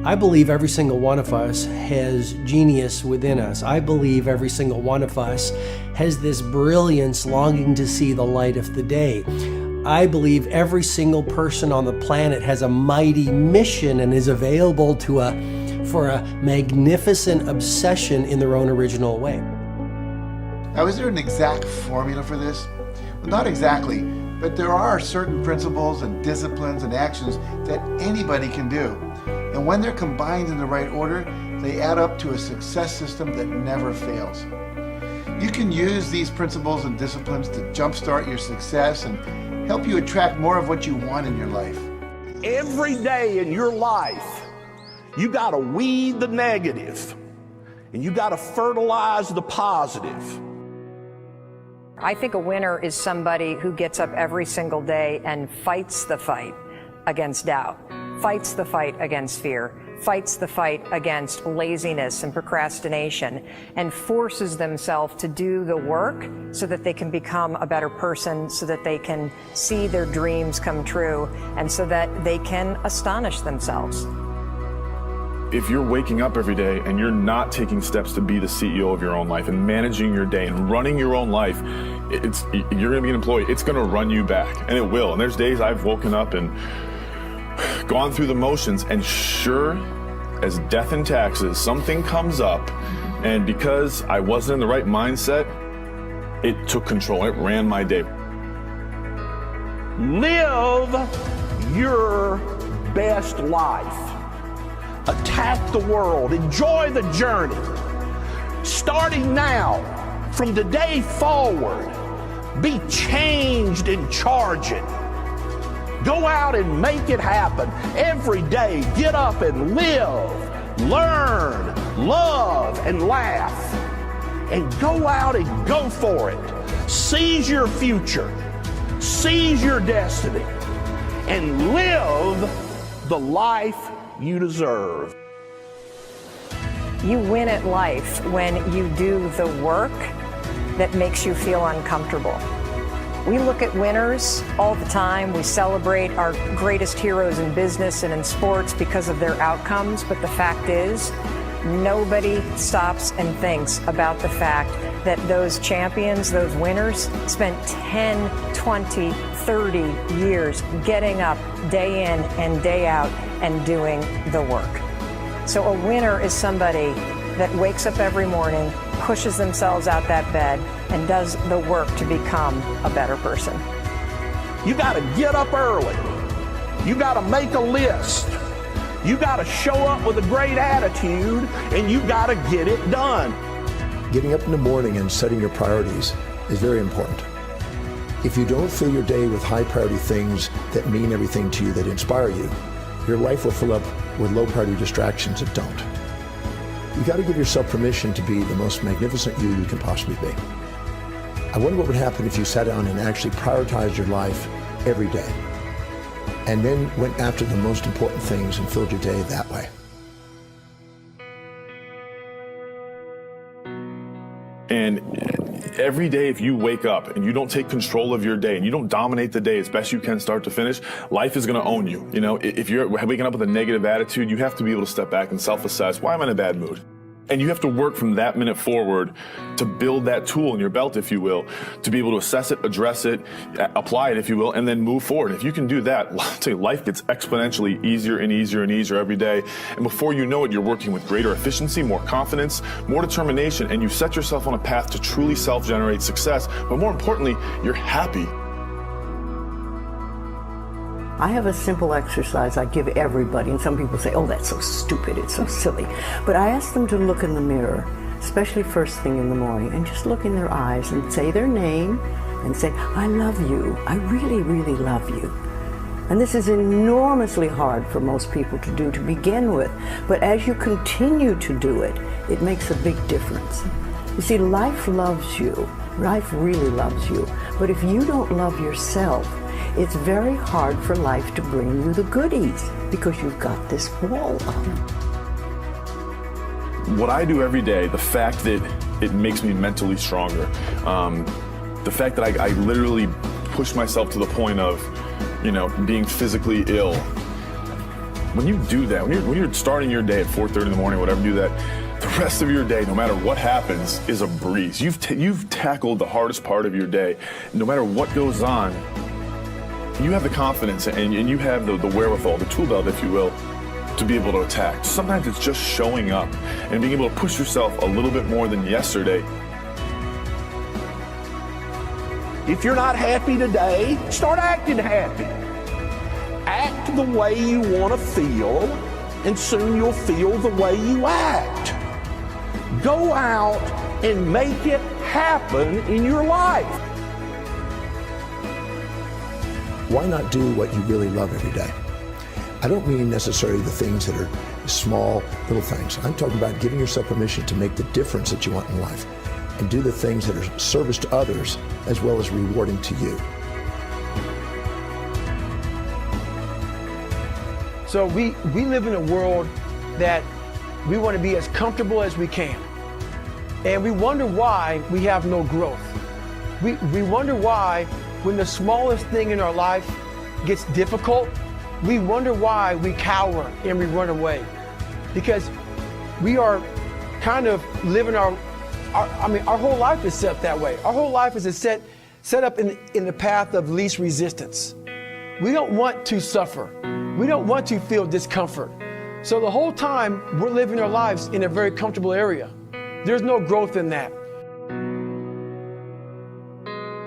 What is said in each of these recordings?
I believe every single one of us has genius within us. I believe every single one of us has this brilliance longing to see the light of the day. I believe every single person on the planet has a mighty mission and is available for a magnificent obsession in their own original way. Now, is there an exact formula for this? Well, not exactly, but there are certain principles and disciplines and actions that anybody can do. And when they're combined in the right order, they add up to a success system that never fails. You can use these principles and disciplines to jumpstart your success and help you attract more of what you want in your life. Every day in your life, you got to weed the negative and you got to fertilize the positive. I think a winner is somebody who gets up every single day and fights the fight against doubt, fights the fight against fear, fights the fight against laziness and procrastination, and forces themselves to do the work so that they can become a better person, so that they can see their dreams come true, and so that they can astonish themselves. If you're waking up every day and you're not taking steps to be the CEO of your own life and managing your day and running your own life, you're going to be an employee. It's going to run you back, and it will. And there's days I've woken up and gone through the motions, and sure as death and taxes, something comes up, and because I wasn't in the right mindset, it took control. It ran my day. Live your best life. Attack the world. Enjoy the journey. Starting now, from today forward, be changed and charge it. Go out and make it happen. Every day, get up and live, learn, love, and laugh. And go out and go for it. Seize your future. Seize your destiny. And live the life you deserve. You win at life when you do the work that makes you feel uncomfortable. We look at winners all the time. We celebrate our greatest heroes in business and in sports because of their outcomes, but the fact is, nobody stops and thinks about the fact that those champions, those winners, spent 10, 20, 30 years getting up day in and day out and doing the work. So a winner is somebody that wakes up every morning, pushes themselves out that bed, and does the work to become a better person. You got to get up early. You got to make a list. You got to show up with a great attitude, and you got to get it done. Getting up in the morning and setting your priorities is very important. If you don't fill your day with high priority things that mean everything to you, that inspire you, your life will fill up with low priority distractions that don't. You got to give yourself permission to be the most magnificent you can possibly be. I wonder what would happen if you sat down and actually prioritized your life every day, and then went after the most important things and filled your day that way. And every day, if you wake up and you don't take control of your day and you don't dominate the day as best you can start to finish, life is going to own you. You know, if you're waking up with a negative attitude, you have to be able to step back and self-assess. Why am I in a bad mood? And you have to work from that minute forward to build that tool in your belt, if you will, to be able to assess it, address it, apply it, if you will, and then move forward. If you can do that, I'll tell you, life gets exponentially easier and easier and easier every day. And before you know it, you're working with greater efficiency, more confidence, more determination, and you set yourself on a path to truly self-generate success. But more importantly, you're happy. I have a simple exercise I give everybody, and some people say, oh, that's so stupid, it's so silly. But I ask them to look in the mirror, especially first thing in the morning, and just look in their eyes and say their name and say, I love you, I really, really love you. And this is enormously hard for most people to do to begin with, but as you continue to do it, it makes a big difference. You see, life loves you, life really loves you, but if you don't love yourself, it's very hard for life to bring you the goodies because you've got this wall up. What I do every day, the fact that it makes me mentally stronger, the fact that I literally push myself to the point of, being physically ill, When you do that, when you're starting your day at 4:30 in the morning, whatever, do that, the rest of your day, no matter what happens, is a breeze. You've tackled the hardest part of your day. No matter what goes on, you have the confidence and you have the wherewithal, the tool belt, if you will, to be able to attack. Sometimes it's just showing up and being able to push yourself a little bit more than yesterday. If you're not happy today, start acting happy. Act the way you want to feel, and soon you'll feel the way you act. Go out and make it happen in your life. Why not do what you really love every day? I don't mean necessarily the things that are small, little things. I'm talking about giving yourself permission to make the difference that you want in life and do the things that are service to others as well as rewarding to you. So we live in a world that we want to be as comfortable as we can. And we wonder why we have no growth. We wonder why when the smallest thing in our life gets difficult, we wonder why we cower and we run away. Because we are kind of living our whole life is set that way. Our whole life is set up in the path of least resistance. We don't want to suffer. We don't want to feel discomfort. So the whole time we're living our lives in a very comfortable area. There's no growth in that.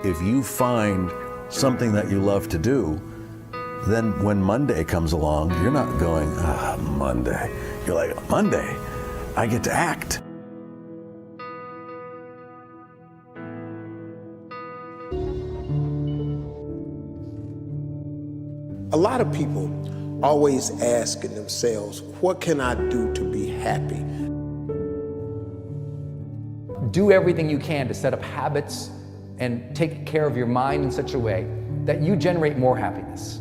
If you find something that you love to do, then when Monday comes along, you're not going, Monday. You're like, Monday, I get to act. A lot of people always asking themselves, what can I do to be happy? Do everything you can to set up habits and take care of your mind in such a way that you generate more happiness.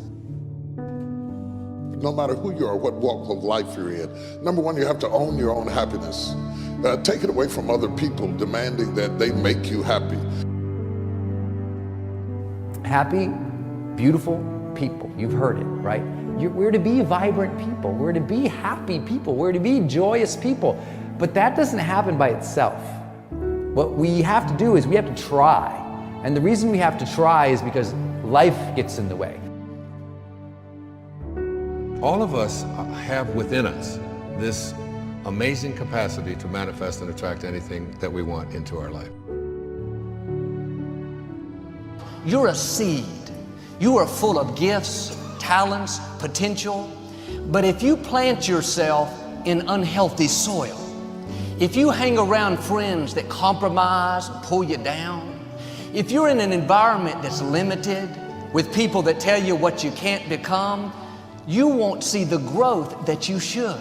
No matter who you are, what walk of life you're in, number one, you have to own your own happiness. Take it away from other people demanding that they make you happy. Happy, beautiful people. You've heard it, right? We're to be vibrant people. We're to be happy people. We're to be joyous people. But that doesn't happen by itself. What we have to do is we have to try. And the reason we have to try is because life gets in the way. All of us have within us this amazing capacity to manifest and attract anything that we want into our life. You're a seed. You are full of gifts, talents, potential. But if you plant yourself in unhealthy soil, if you hang around friends that compromise and pull you down, if you're in an environment that's limited, with people that tell you what you can't become, you won't see the growth that you should.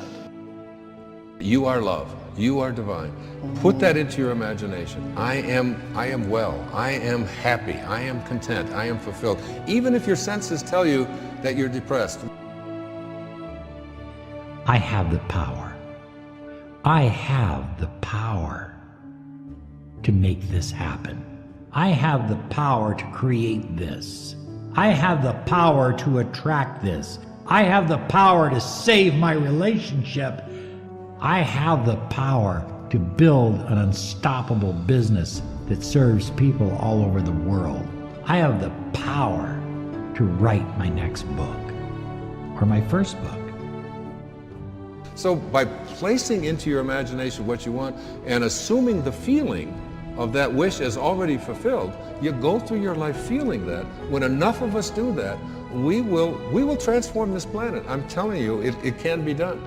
You are love. You are divine. Put that into your imagination. I am well. I am happy. I am content. I am fulfilled. Even if your senses tell you that you're depressed. I have the power. I have the power to make this happen. I have the power to create this. I have the power to attract this. I have the power to save my relationship. I have the power to build an unstoppable business that serves people all over the world. I have the power to write my next book or my first book. So by placing into your imagination what you want and assuming the feeling of that wish as already fulfilled, you go through your life feeling that. When enough of us do that, we will transform this planet. I'm telling you, it can be done.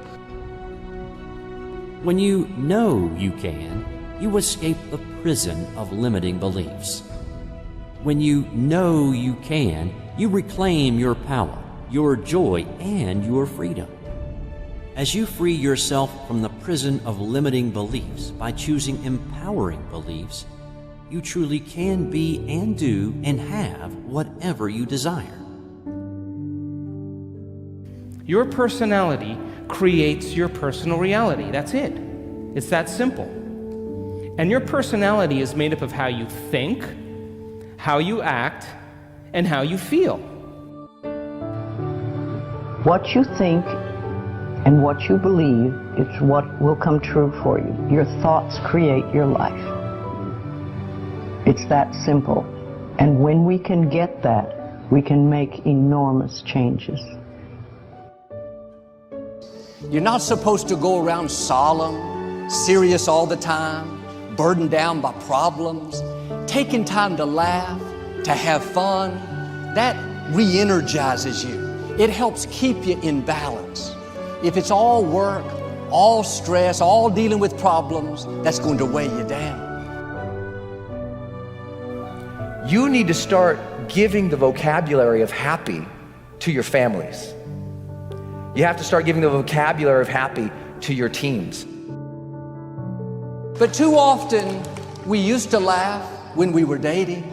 When you know you can, you escape the prison of limiting beliefs. When you know you can, you reclaim your power, your joy, and your freedom. As you free yourself from the prison of limiting beliefs by choosing empowering beliefs, you truly can be and do and have whatever you desire. Your personality creates your personal reality. That's it. It's that simple. And your personality is made up of how you think, how you act, and how you feel. What you think And what you believe is what will come true for you. Your thoughts create your life. It's that simple. And when we can get that, we can make enormous changes. You're not supposed to go around solemn, serious all the time, burdened down by problems. Taking time to laugh, to have fun, that re-energizes you. It helps keep you in balance. If it's all work, all stress, all dealing with problems, that's going to weigh you down. You need to start giving the vocabulary of happy to your families. You have to start giving the vocabulary of happy to your teams. But too often, we used to laugh when we were dating.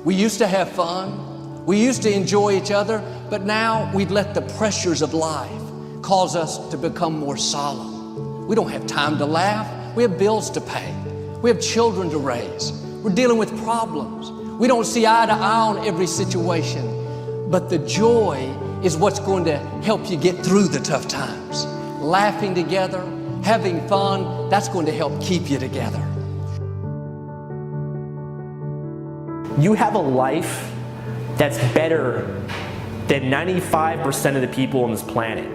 We used to have fun. We used to enjoy each other, but now we've let the pressures of life cause us to become more solemn. We don't have time to laugh. We have bills to pay. We have children to raise. We're dealing with problems. We don't see eye to eye on every situation, but the joy is what's going to help you get through the tough times. Laughing together, having fun, that's going to help keep you together. You have a life that's better than 95% of the people on this planet.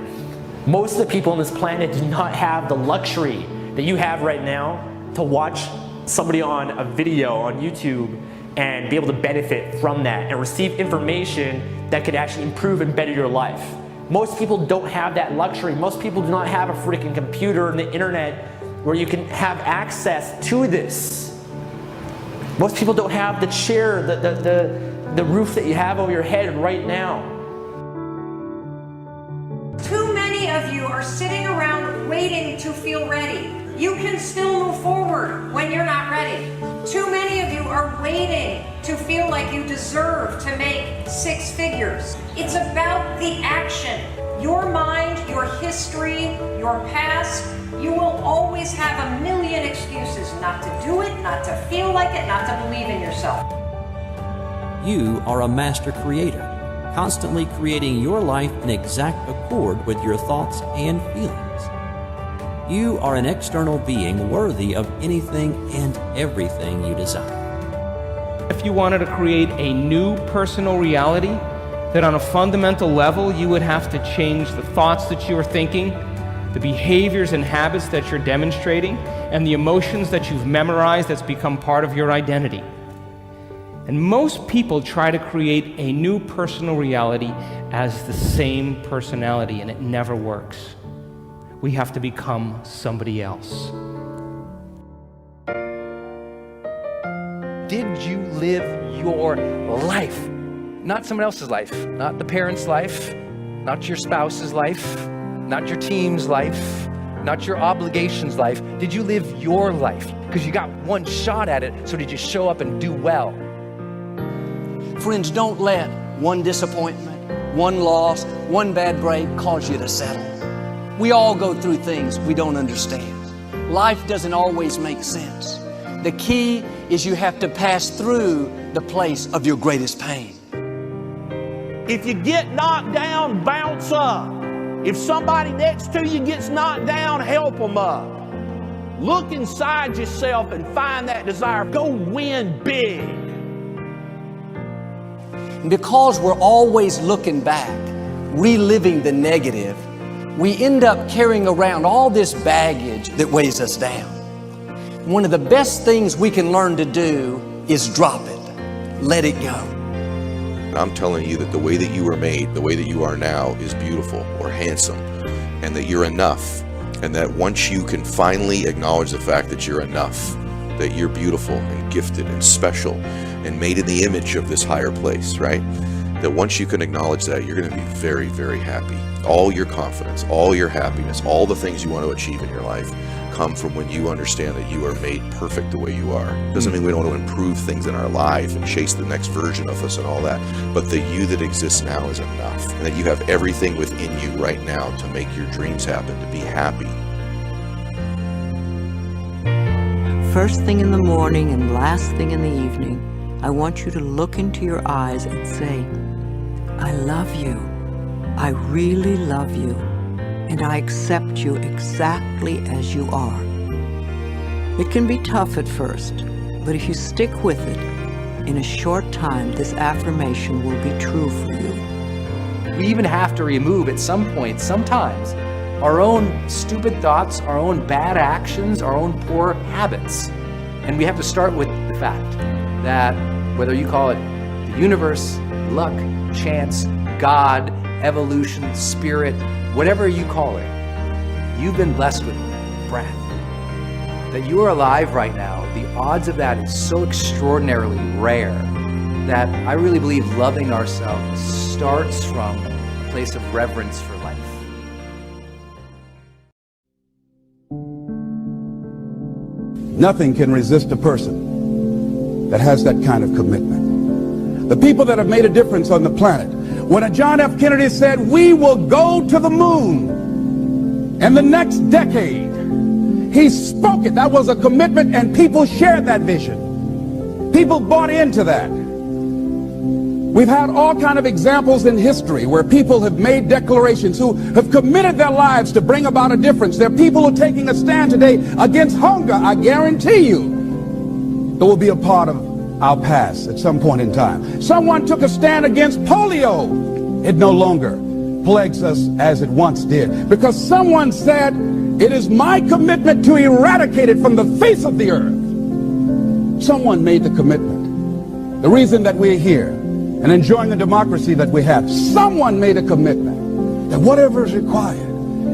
Most of the people on this planet do not have the luxury that you have right now to watch somebody on a video on YouTube and be able to benefit from that and receive information that could actually improve and better your life. Most people don't have that luxury. Most people do not have a freaking computer and the internet where you can have access to this. Most people don't have the chair, the roof that you have over your head right now. Too many of you are sitting around waiting to feel ready. You can still move forward when you're not ready. Too many of you are waiting to feel like you deserve to make 6 figures. It's about the action. Your mind, your history, your past, you will always have a million excuses not to do it, not to feel like it, not to believe in yourself. You are a master creator, constantly creating your life in exact accord with your thoughts and feelings. You are an external being worthy of anything and everything you desire. If you wanted to create a new personal reality, that on a fundamental level you would have to change the thoughts that you are thinking, the behaviors and habits that you're demonstrating, and the emotions that you've memorized that's become part of your identity. And most people try to create a new personal reality as the same personality, and it never works. We have to become somebody else. Did you live your life? Not someone else's life, not the parent's life, not your spouse's life, not your team's life, not your obligations life. Did you live your life? Because you got one shot at it, so did you show up and do well? Friends, don't let one disappointment, one loss, one bad break cause you to settle. We all go through things we don't understand. Life doesn't always make sense. The key is you have to pass through the place of your greatest pain. If you get knocked down, bounce up. If somebody next to you gets knocked down, help them up. Look inside yourself and find that desire. Go win big. Because we're always looking back, reliving the negative, we end up carrying around all this baggage that weighs us down. One of the best things we can learn to do is drop it. Let it go. I'm telling you that the way that you were made, the way that you are now is beautiful or handsome, and that you're enough. And that once you can finally acknowledge the fact that you're enough, that you're beautiful and gifted and special and made in the image of this higher place, right? That once you can acknowledge that, you're going to be very, very happy. All your confidence, all your happiness, all the things you want to achieve in your life come from when you understand that you are made perfect the way you are. Doesn't mean we don't want to improve things in our life and chase the next version of us and all that, but the you that exists now is enough, and that you have everything within you right now to make your dreams happen, to be happy. First thing in the morning and last thing in the evening, I want you to look into your eyes and say, I love you. I really love you. and I accept you exactly as you are. It can be tough at first, but if you stick with it, in a short time, this affirmation will be true for you. We even have to remove at some point, sometimes, our own stupid thoughts, our own bad actions, our own poor habits. And we have to start with the fact that whether you call it the universe, luck, chance, God, evolution, spirit, whatever you call it, you've been blessed with breath. That you are alive right now, the odds of that is so extraordinarily rare that I really believe loving ourselves starts from a place of reverence for life. Nothing can resist a person that has that kind of commitment. The people that have made a difference on the planet. When a John F. Kennedy said, "We will go to the moon in the next decade," he spoke it. That was a commitment, and people shared that vision. People bought into that. We've had all kind of examples in history where people have made declarations, who have committed their lives to bring about a difference. There are people who are taking a stand today against hunger. I guarantee you it will be a part of our past at some point in time. Someone took a stand against polio. It no longer plagues us as it once did, because someone said, "It is my commitment to eradicate it from the face of the earth." Someone made the commitment. The reason that we're here and enjoying the democracy that we have, someone made a commitment that whatever is required,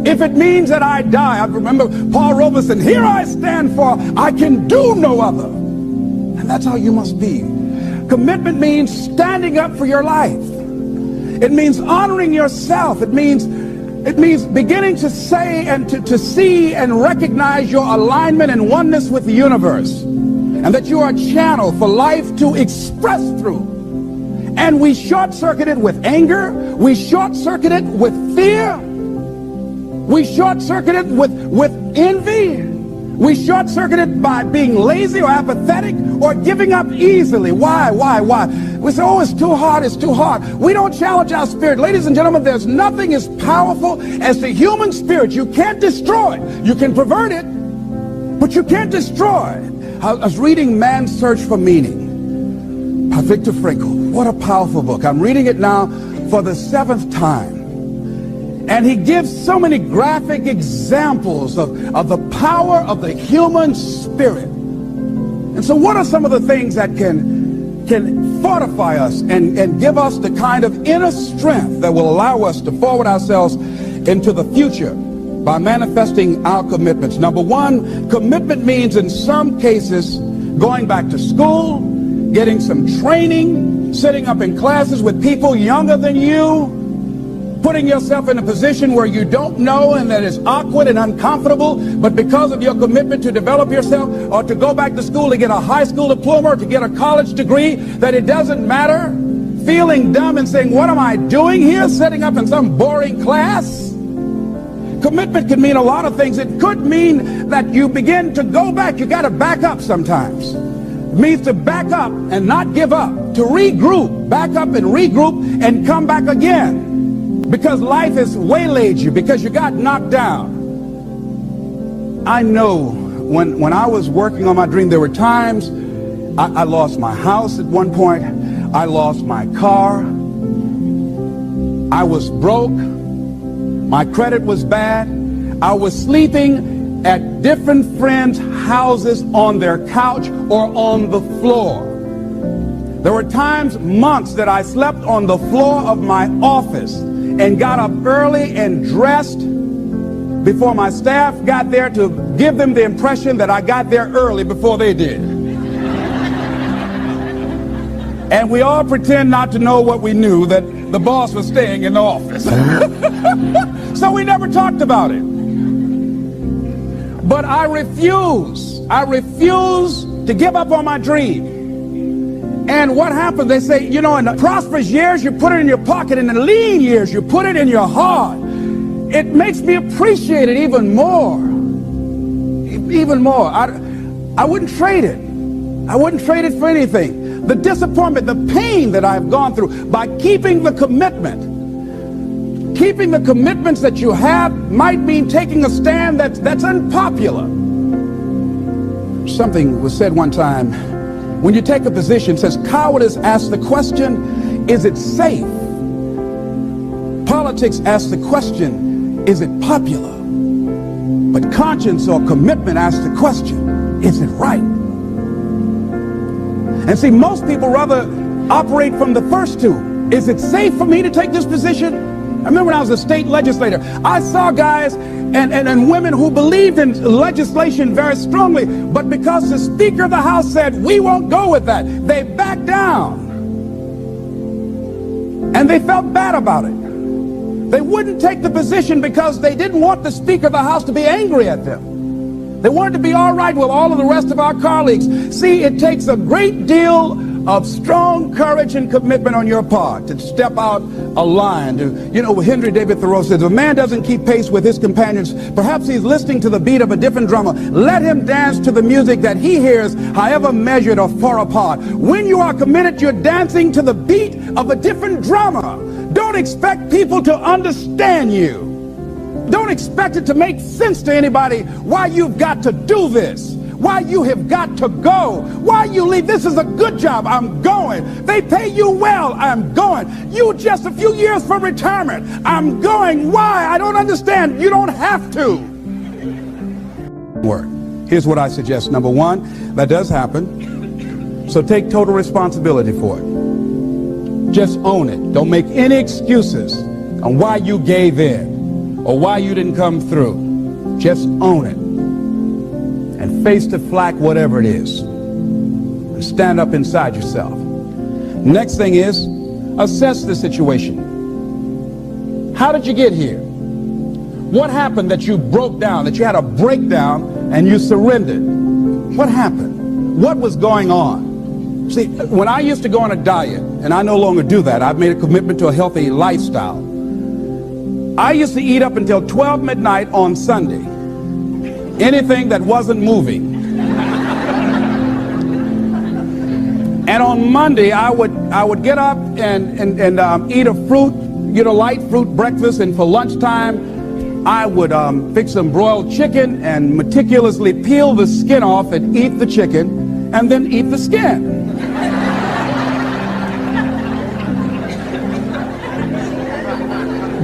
if it means that I die. I remember Paul Robeson, "Here I stand, for I can do no other." And that's how you must be. Commitment means standing up for your life. It means honoring yourself. It means beginning to say and to see and recognize your alignment and oneness with the universe, and that you are a channel for life to express through. And we short-circuit it with anger. We short-circuit it with fear. We short-circuit it with envy. We short-circuit it by being lazy or apathetic or giving up easily. Why? We say, "Oh, it's too hard, it's too hard." We don't challenge our spirit. Ladies and gentlemen, there's nothing as powerful as the human spirit. You can't destroy it. You can pervert it, but you can't destroy it. I was reading Man's Search for Meaning by Viktor Frankl. What a powerful book. I'm reading it now for the 7th time. And he gives so many graphic examples of the power of the human spirit. And so what are some of the things that can fortify us and give us the kind of inner strength that will allow us to forward ourselves into the future by manifesting our commitments? Number one, commitment means in some cases going back to school, getting some training, sitting up in classes with people younger than you, putting yourself in a position where you don't know and that is awkward and uncomfortable, but because of your commitment to develop yourself, or to go back to school to get a high school diploma or to get a college degree, that it doesn't matter, feeling dumb and saying, "What am I doing here, sitting up in some boring class?" Commitment can mean a lot of things. It could mean that you begin to go back. You got to back up sometimes. It means to back up and not give up, to regroup, back up and regroup and come back again. Because life has waylaid you, because you got knocked down. I know when I was working on my dream, there were times I lost my house at one point. I lost my car. I was broke. My credit was bad. I was sleeping at different friends' houses on their couch or on the floor. There were times, months, that I slept on the floor of my office and got up early and dressed before my staff got there to give them the impression that I got there early before they did. And we all pretend not to know what we knew, that the boss was staying in the office. So we never talked about it. But I refuse to give up on my dream. And what happened? They say, you know, in the prosperous years, you put it in your pocket. In the lean years, you put it in your heart. It makes me appreciate it even more. Even more. I wouldn't trade it. I wouldn't trade it for anything. The disappointment, the pain that I've gone through by keeping the commitment Keeping the commitments that you have might mean taking a stand that's unpopular. Something was said one time, when you take a position, it says cowardice asks the question, is it safe? Politics asks the question, is it popular? But conscience or commitment asks the question, is it right? And see, most people rather operate from the first two. Is it safe for me to take this position? I remember when I was a state legislator, I saw guys and women who believed in legislation very strongly, but because the Speaker of the House said, we won't go with that, they backed down. And they felt bad about it. They wouldn't take the position because they didn't want the Speaker of the House to be angry at them. They wanted to be all right with all of the rest of our colleagues. See, it takes a great deal of strong courage and commitment on your part to step out a line. Henry David Thoreau says, if a man doesn't keep pace with his companions, perhaps he's listening to the beat of a different drummer. Let him dance to the music that he hears, however measured or far apart. When you are committed, you're dancing to the beat of a different drummer. Don't expect people to understand you. Don't expect it to make sense to anybody why you've got to do this, why you have got to go, why you leave. This is a good job. I'm going. They pay you well. I'm going. You just a few years from retirement. I'm going. Why? I don't understand. You don't have to. Work. Here's what I suggest. Number one, that does happen. So take total responsibility for it. Just own it. Don't make any excuses on why you gave in or why you didn't come through. Just own it. And face the flak, whatever it is. And stand up inside yourself. Next thing is, assess the situation. How did you get here? What happened that you broke down, that you had a breakdown and you surrendered? What happened? What was going on? See, when I used to go on a diet, and I no longer do that, I've made a commitment to a healthy lifestyle. I used to eat up until 12 midnight on Sunday. Anything that wasn't moving. And on Monday, I would get up and eat a fruit, light fruit breakfast, and for lunchtime, I would fix some broiled chicken and meticulously peel the skin off and eat the chicken, and then eat the skin.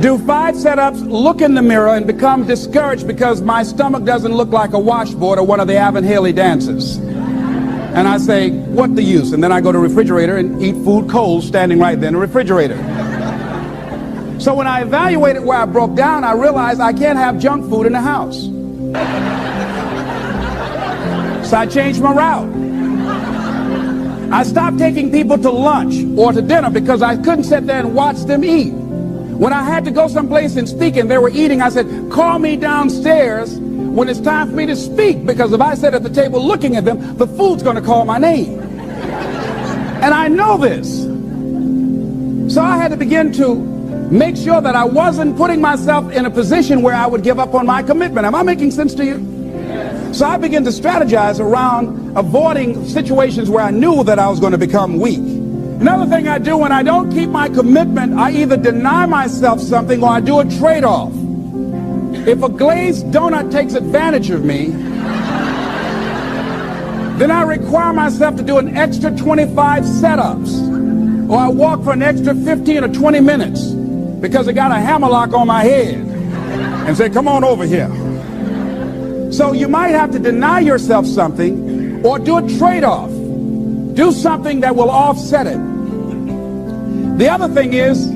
Do 5 setups, look in the mirror, and become discouraged because my stomach doesn't look like a washboard or one of the Avon Haley dances. And I say, what the use? And then I go to the refrigerator and eat food cold standing right there in the refrigerator. So when I evaluated where I broke down, I realized I can't have junk food in the house. So I changed my route. I stopped taking people to lunch or to dinner because I couldn't sit there and watch them eat. When I had to go someplace and speak and they were eating, I said, call me downstairs when it's time for me to speak, because if I sit at the table looking at them, the food's going to call my name. And I know this. So I had to begin to make sure that I wasn't putting myself in a position where I would give up on my commitment. Am I making sense to you? So I began to strategize around avoiding situations where I knew that I was going to become weak. Another thing I do when I don't keep my commitment, I either deny myself something or I do a trade-off. If a glazed donut takes advantage of me, then I require myself to do an extra 25 setups, or I walk for an extra 15 or 20 minutes because I got a hammerlock on my head and say, come on over here. So you might have to deny yourself something or do a trade-off. Do something that will offset it. The other thing is,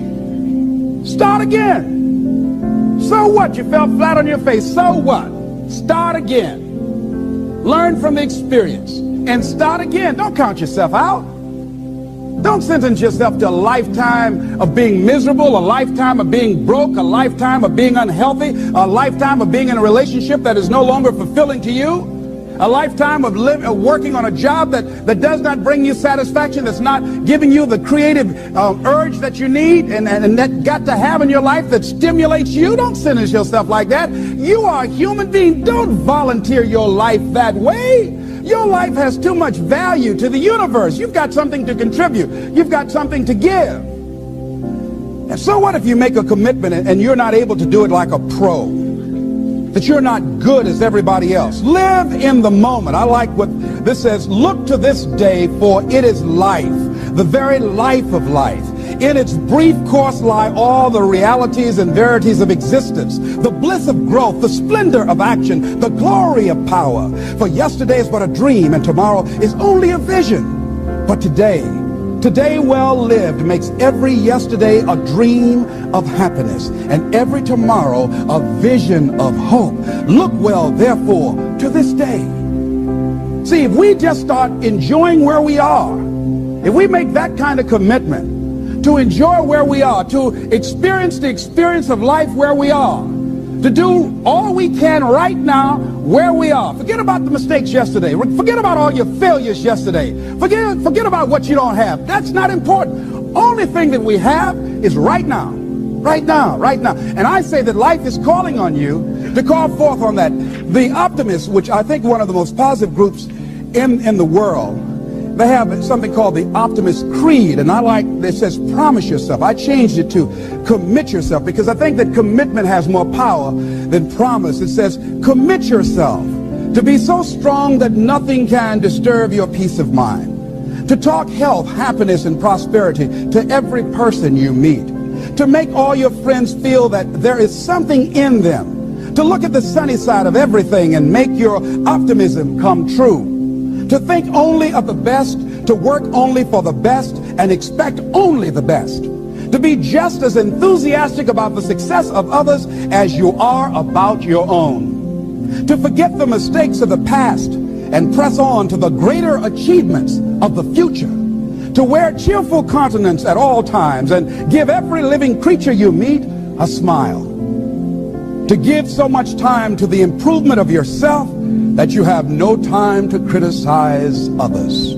start again. So what? You fell flat on your face. So what? Start again. Learn from the experience and start again. Don't count yourself out. Don't sentence yourself to a lifetime of being miserable, a lifetime of being broke, a lifetime of being unhealthy, a lifetime of being in a relationship that is no longer fulfilling to you. A lifetime of working on a job that does not bring you satisfaction, that's not giving you the creative urge that you need and that got to have in your life that stimulates you. Don't sentence yourself like that. You are a human being. Don't volunteer your life that way. Your life has too much value to the universe. You've got something to contribute. You've got something to give. And so what if you make a commitment and you're not able to do it like a pro? That you're not good as everybody else. Live in the moment. I like what this says. Look to this day, for it is life, the very life of life. In its brief course lie all the realities and verities of existence, the bliss of growth, the splendor of action, the glory of power. For yesterday is but a dream, and tomorrow is only a vision. But today well lived makes every yesterday a dream of happiness, and every tomorrow a vision of hope. Look well, therefore, to this day. See, if we just start enjoying where we are, if we make that kind of commitment to enjoy where we are, to experience the experience of life where we are, to do all we can right now where we are. Forget about the mistakes yesterday. Forget about all your failures yesterday. Forget about what you don't have. That's not important. Only thing that we have is right now. Right now, right now. And I say that life is calling on you to call forth on that. The optimists, which I think one of the most positive groups in the world, they have something called the Optimist Creed, and I like, it says promise yourself. I changed it to commit yourself, because I think that commitment has more power than promise. It says commit yourself to be so strong that nothing can disturb your peace of mind, to talk health, happiness, and prosperity to every person you meet, to make all your friends feel that there is something in them, to look at the sunny side of everything and make your optimism come true, to think only of the best, to work only for the best, and expect only the best, to be just as enthusiastic about the success of others as you are about your own, to forget the mistakes of the past and press on to the greater achievements of the future, to wear cheerful countenance at all times and give every living creature you meet a smile, to give so much time to the improvement of yourself that you have no time to criticize others,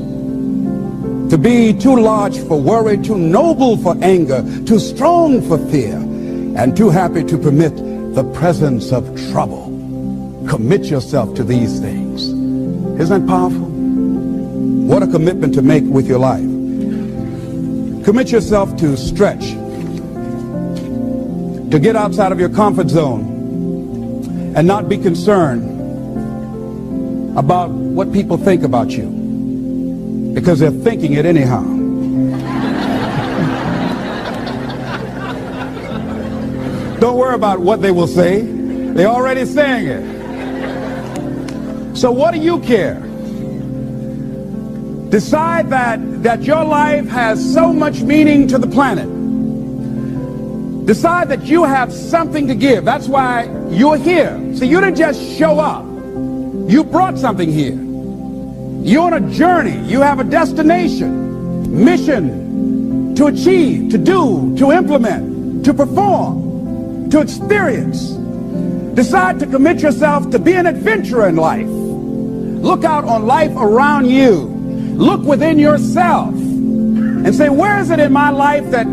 to be too large for worry, too noble for anger, too strong for fear, and too happy to permit the presence of trouble. Commit yourself to these things. Isn't that powerful? What a commitment to make with your life. Commit yourself to stretch, to get outside of your comfort zone and not be concerned about what people think about you, because they're thinking it anyhow. Don't worry about what they will say. They're already saying it. So what do you care? Decide that your life has so much meaning to the planet. Decide that you have something to give. That's why you're here. See, you didn't just show up. You brought something here. You're on a journey. You have a destination, mission to achieve, to do, to implement, to perform, to experience. Decide to commit yourself to be an adventurer in life. Look out on life around you. Look within yourself and say, where is it in my life that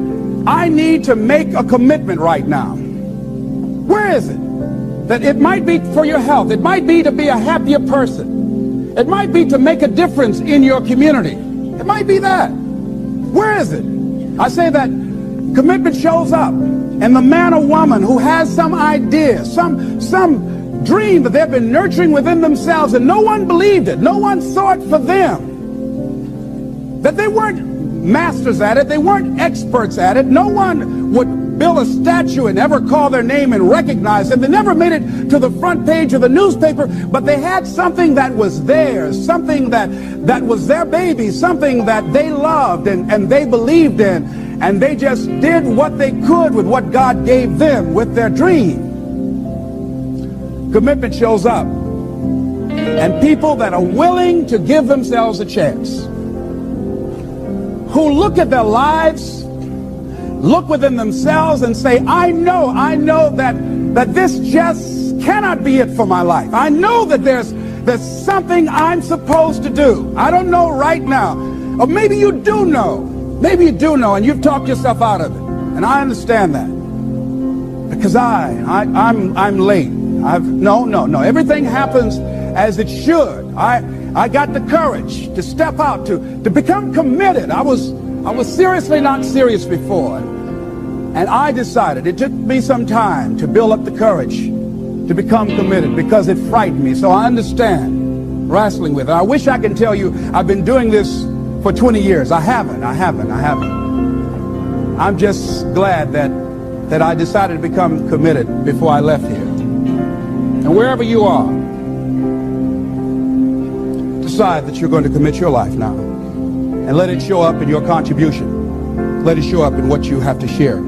I need to make a commitment right now? Where is it? That it might be for your health. It might be to be a happier person. It might be to make a difference in your community. It might be that. Where is it? I say that commitment shows up, and the man or woman who has some idea, some dream that they've been nurturing within themselves, and no one believed it, no one saw it for them, that they weren't masters at it, they weren't experts at it, no one would build a statue and ever call their name and recognize them. They never made it to the front page of the newspaper, but they had something that was theirs, something that was their baby, something that they loved and they believed in, and they just did what they could with what God gave them with their dream. Commitment shows up, and people that are willing to give themselves a chance, who look at their lives, look within themselves and say, I know that this just cannot be it for my life. I know that there's something I'm supposed to do. I don't know right now. Or maybe you do know. Maybe you do know, and you've talked yourself out of it. And I understand that. Because I'm late. No. Everything happens as it should. I got the courage to step out, to become committed. I was seriously not serious before. And I decided, it took me some time to build up the courage to become committed because it frightened me. So I understand wrestling with it. I wish I could tell you I've been doing this for 20 years. I haven't. I'm just glad that I decided to become committed before I left here. And wherever you are, decide that you're going to commit your life now. And let it show up in your contribution. Let it show up in what you have to share.